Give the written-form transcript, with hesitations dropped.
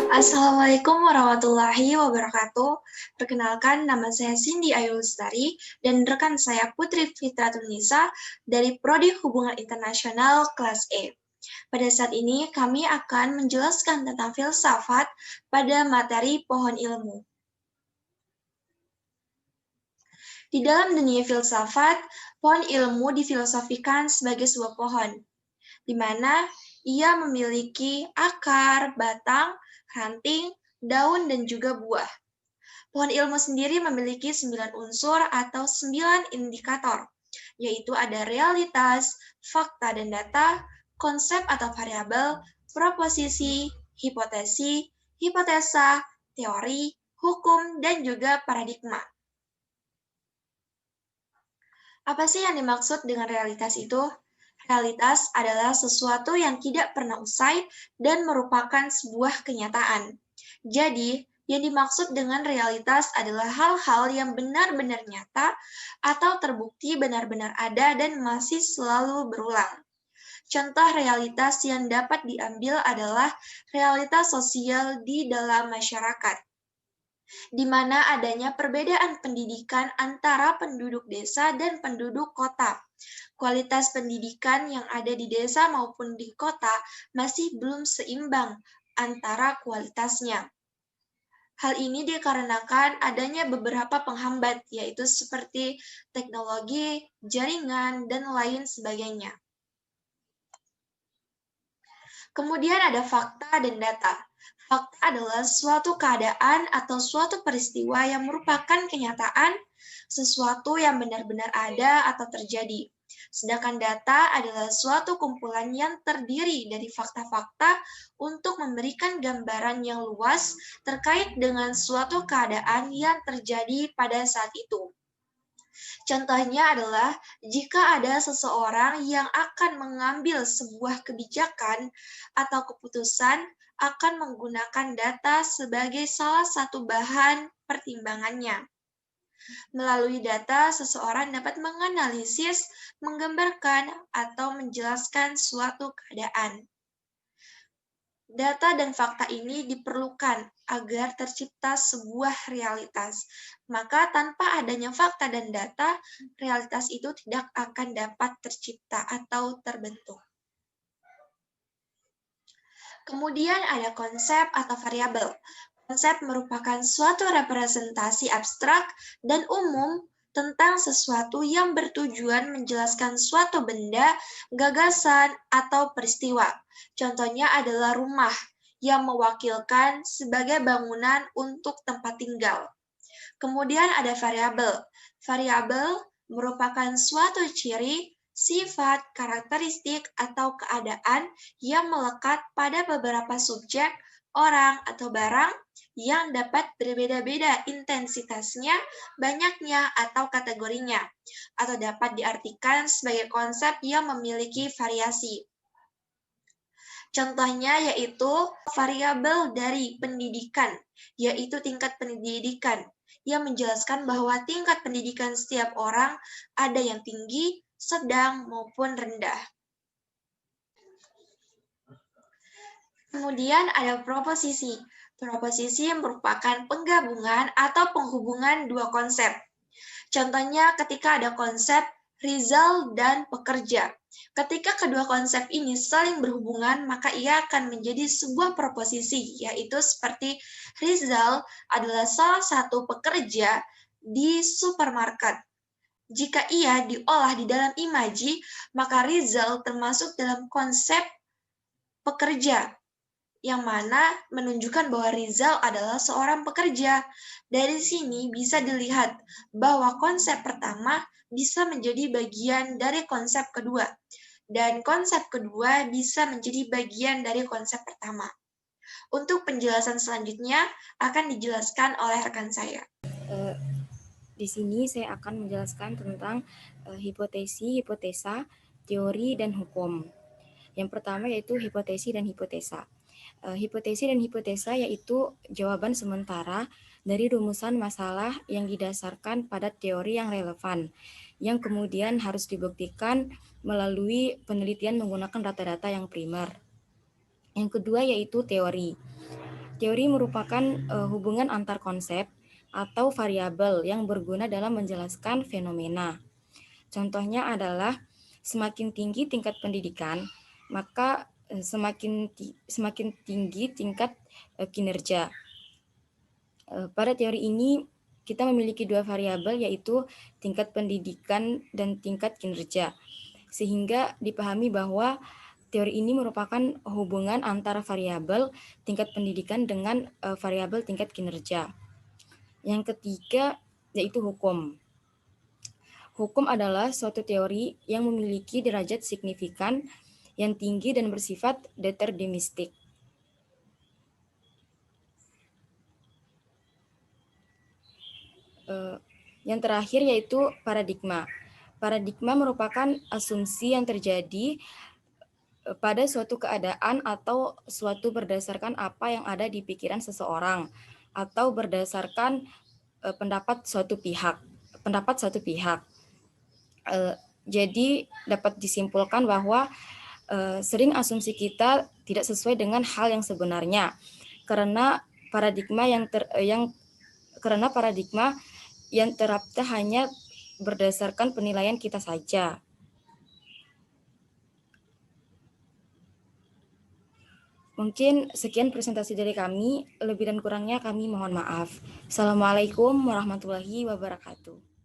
Assalamualaikum warahmatullahi wabarakatuh. Perkenalkan, nama saya Cindy Ayu Lestari dan rekan saya Putri Fitratunisa dari Prodi Hubungan Internasional kelas E. Pada saat ini kami akan menjelaskan tentang filsafat pada materi pohon ilmu. Di dalam dunia filsafat, pohon ilmu difilosofikan sebagai sebuah pohon, di mana ia memiliki akar, batang, ranting, daun, dan juga buah. Pohon ilmu sendiri memiliki 9 unsur atau 9 indikator, yaitu ada realitas, fakta dan data, konsep atau variabel, proposisi, hipotesi, hipotesa, teori, hukum, dan juga paradigma. Apa sih yang dimaksud dengan realitas itu? Realitas adalah sesuatu yang tidak pernah usai dan merupakan sebuah kenyataan. Jadi, yang dimaksud dengan realitas adalah hal-hal yang benar-benar nyata atau terbukti benar-benar ada dan masih selalu berulang. Contoh realitas yang dapat diambil adalah realitas sosial di dalam masyarakat, di mana adanya perbedaan pendidikan antara penduduk desa dan penduduk kota. Kualitas pendidikan yang ada di desa maupun di kota masih belum seimbang antara kualitasnya. Hal ini dikarenakan adanya beberapa penghambat, yaitu seperti teknologi, jaringan, dan lain sebagainya. Kemudian ada fakta dan data. Fakta adalah suatu keadaan atau suatu peristiwa yang merupakan kenyataan, sesuatu yang benar-benar ada atau terjadi. Sedangkan data adalah suatu kumpulan yang terdiri dari fakta-fakta untuk memberikan gambaran yang luas terkait dengan suatu keadaan yang terjadi pada saat itu. Contohnya adalah jika ada seseorang yang akan mengambil sebuah kebijakan atau keputusan akan menggunakan data sebagai salah satu bahan pertimbangannya. Melalui data, seseorang dapat menganalisis, menggambarkan, atau menjelaskan suatu keadaan. Data dan fakta ini diperlukan agar tercipta sebuah realitas. Maka tanpa adanya fakta dan data, realitas itu tidak akan dapat tercipta atau terbentuk. Kemudian ada konsep atau variabel. Konsep merupakan suatu representasi abstrak dan umum tentang sesuatu yang bertujuan menjelaskan suatu benda, gagasan, atau peristiwa. Contohnya adalah rumah yang mewakilkan sebagai bangunan untuk tempat tinggal. Kemudian ada variabel. Variabel merupakan suatu ciri, sifat, karakteristik, atau keadaan yang melekat pada beberapa subjek, orang, atau barang yang dapat berbeda-beda intensitasnya, banyaknya, atau kategorinya, atau dapat diartikan sebagai konsep yang memiliki variasi. Contohnya yaitu variabel dari pendidikan, yaitu tingkat pendidikan, yang menjelaskan bahwa tingkat pendidikan setiap orang ada yang tinggi, sedang, maupun rendah. Kemudian ada proposisi. Proposisi merupakan penggabungan atau penghubungan dua konsep. Contohnya ketika ada konsep Rizal dan pekerja. Ketika kedua konsep ini saling berhubungan, maka ia akan menjadi sebuah proposisi, yaitu seperti Rizal adalah salah satu pekerja di supermarket. Jika ia diolah di dalam imaji, maka Rizal termasuk dalam konsep pekerja, yang mana menunjukkan bahwa Rizal adalah seorang pekerja. Dari sini bisa dilihat bahwa konsep pertama bisa menjadi bagian dari konsep kedua, dan konsep kedua bisa menjadi bagian dari konsep pertama. Untuk penjelasan selanjutnya akan dijelaskan oleh rekan saya. Di sini saya akan menjelaskan tentang hipotesi, hipotesa, teori, dan hukum. Yang pertama yaitu hipotesi dan hipotesa. Hipotesi dan hipotesa yaitu jawaban sementara dari rumusan masalah yang didasarkan pada teori yang relevan, yang kemudian harus dibuktikan melalui penelitian menggunakan data-data yang primer. Yang kedua yaitu teori. Teori merupakan hubungan antar konsep atau variabel yang berguna dalam menjelaskan fenomena. Contohnya adalah semakin tinggi tingkat pendidikan, maka semakin tinggi tingkat kinerja. Pada teori ini kita memiliki dua variabel yaitu tingkat pendidikan dan tingkat kinerja. Sehingga dipahami bahwa teori ini merupakan hubungan antara variabel tingkat pendidikan dengan variabel tingkat kinerja. Yang ketiga yaitu hukum. Hukum adalah suatu teori yang memiliki derajat signifikan yang tinggi dan bersifat deterministik. Yang terakhir yaitu paradigma. Paradigma merupakan asumsi yang terjadi pada suatu keadaan atau suatu berdasarkan apa yang ada di pikiran seseorang atau berdasarkan pendapat suatu pihak. Jadi dapat disimpulkan bahwa sering asumsi kita tidak sesuai dengan hal yang sebenarnya karena paradigma yang terapta hanya berdasarkan penilaian kita saja. Mungkin sekian presentasi dari kami, lebih dan kurangnya kami mohon maaf. Assalamualaikum warahmatullahi wabarakatuh.